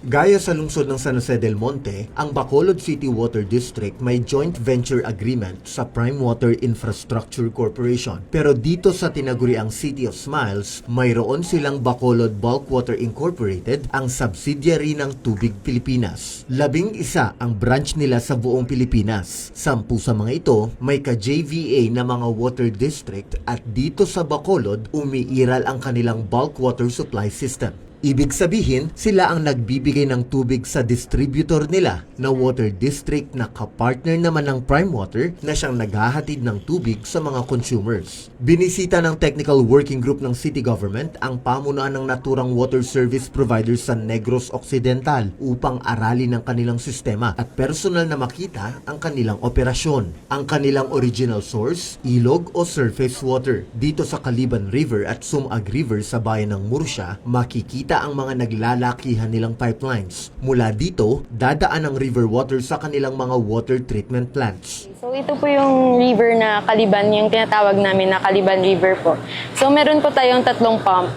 Gaya sa lungsod ng San Jose del Monte, ang Bacolod City Water District may joint venture agreement sa Prime Water Infrastructure Corporation. Pero dito sa tinaguriang City of Smiles, mayroon silang Bacolod Bulk Water Incorporated, ang subsidiary ng Tubig Pilipinas. 11 ang branch nila sa buong Pilipinas. 10 sa mga ito may ka-JVA na mga water district at dito sa Bacolod umiiral ang kanilang bulk water supply system. Ibig sabihin, sila ang nagbibigay ng tubig sa distributor nila na water district na kapartner naman ng Prime Water na siyang naghahatid ng tubig sa mga consumers. Binisita ng Technical Working Group ng City Government ang pamunuan ng naturang water service providers sa Negros Occidental upang aralin ang kanilang sistema at personal na makita ang kanilang operasyon. Ang kanilang original source, ilog o surface water. Dito sa Caliban River at Sumag River sa bayan ng Murcia, makikita ang mga naglalakihan nilang pipelines. Mula dito, dadaan ang river water sa kanilang mga water treatment plants. So ito po yung river na Caliban, yung tinatawag namin na Caliban River po. So meron po tayong 3 pump.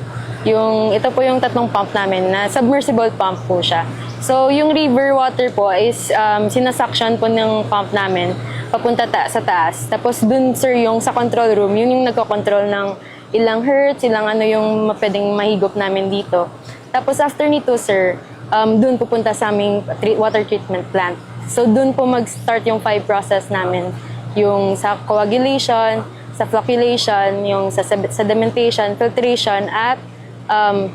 Ito po yung 3 pump namin na submersible pump po siya. So yung river water po is sinasuction po ng pump namin papunta sa taas. Tapos dun sir yung sa control room, yun yung nagko-control ng ilang hertz, ilang ano yung pwedeng mahigop namin dito. Tapos after nito sir, dun pupunta sa aming water treatment plant. So dun po mag-start yung 5 process namin. Yung sa coagulation, sa flocculation, yung sa sedimentation, filtration, at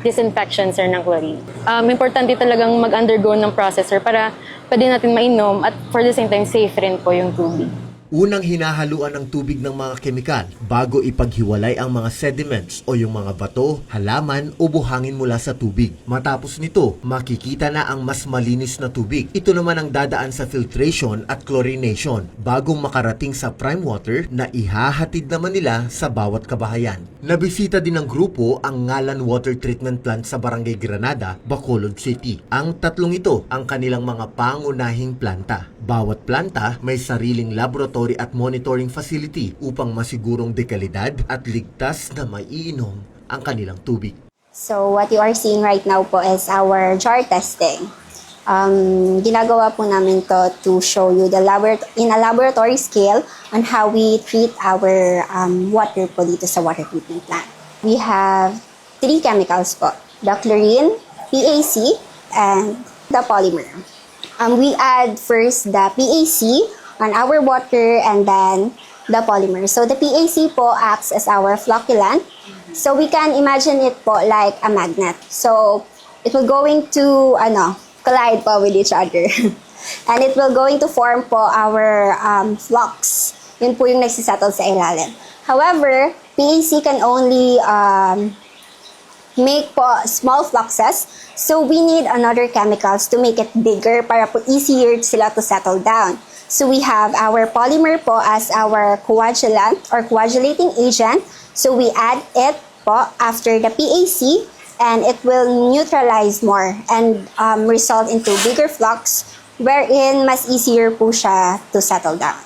disinfection sir ng chlorine. Importante talagang mag-undergo ng process sir para pwede natin mainom at for the same time safe rin po yung tubig. Unang hinahaluan ng tubig ng mga kemikal bago ipaghiwalay ang mga sediments o yung mga bato, halaman o buhangin mula sa tubig. Matapos nito, makikita na ang mas malinis na tubig. Ito naman ang dadaan sa filtration at chlorination bago makarating sa prime water na ihahatid naman nila sa bawat kabahayan. Nabisita din ng grupo ang Ngalan Water Treatment Plant sa Barangay Granada, Bacolod City. Ang 3 ito ang kanilang mga pangunahing planta. Bawat planta may sariling laboratory at monitoring facility upang masigurong dekalidad at ligtas na maiinom ang kanilang tubig. So what you are seeing right now po is our jar testing. Ginagawa po namin to show you in a laboratory scale on how we treat our water po dito sa water treatment plant. We have 3 chemicals po, the chlorine, PAC, and the polymer. We add first the PAC on our water and then the polymer. So the PAC po acts as our flocculant. So we can imagine it po like a magnet. So it will going to collide po with each other. And it will going to form po our flux. Yun po yung nagsisettle sa ilalim. However, PAC can only make po small fluxes. So we need another chemicals to make it bigger para po easier sila to settle down. So we have our polymer po as our coagulant or coagulating agent. So we add it po after the PAC and it will neutralize more and result into bigger flux wherein mas easier po siya to settle down.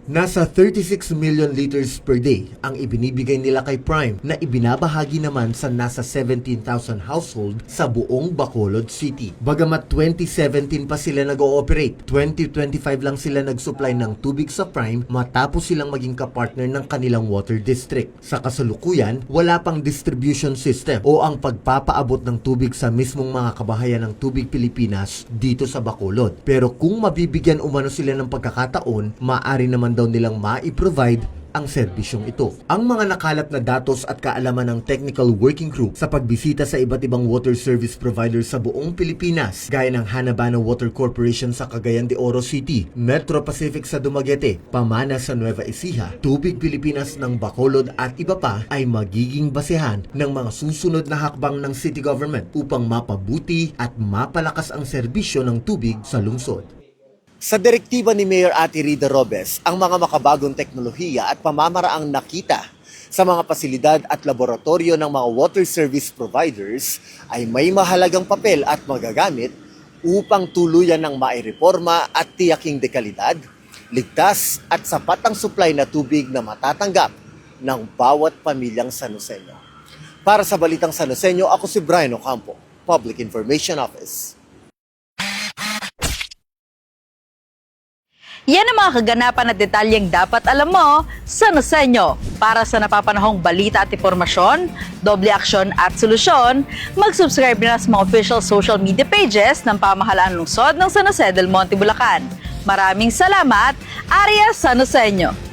Nasa 36 million liters per day ang ibinibigay nila kay Prime na ibinabahagi naman sa nasa 17,000 household sa buong Bacolod City. Bagamat 2017 pa sila nag-ooperate, 2025 lang sila nag-supply ng tubig sa Prime matapos silang maging kapartner ng kanilang water district. Sa kasalukuyan, wala pang distribution system o ang pagpapaabot ng tubig sa mismong mga kabahayan ng Tubig Pilipinas dito sa Bacolod. Pero kung mabibigyan umano sila ng pagkakataon, maaari naman daw nilang ma-provide ang serbisyong ito. Ang mga nakalap na datos at kaalaman ng Technical Working Group sa pagbisita sa iba't ibang water service providers sa buong Pilipinas, gaya ng Hanabana Water Corporation sa Cagayan de Oro City, Metro Pacific sa Dumaguete, Pamana sa Nueva Ecija, Tubig Pilipinas ng Bacolod at iba pa, ay magiging basehan ng mga susunod na hakbang ng City Government upang mapabuti at mapalakas ang serbisyo ng tubig sa lungsod. Sa direktiba ni Mayor Ate Rida Robes, ang mga makabagong teknolohiya at pamamaraang nakita sa mga pasilidad at laboratorio ng mga water service providers ay may mahalagang papel at magagamit upang tuluyan ng maireforma at tiyaking dekalidad, ligtas at sapat ang supply na tubig na matatanggap ng bawat pamilyang San Joseño. Para sa Balitang San Joseño, ako si Brian Ocampo, Public Information Office. Yan ang mga kaganapan at detalyeng dapat alam mo sa Nosenyo. Para sa napapanahong balita at impormasyon, doble aksyon at solusyon, mag-subscribe na sa mga official social media pages ng Pamahalaan ng Lungsod ng San Jose del Monte, Bulacan. Maraming salamat, Arya San Joseño.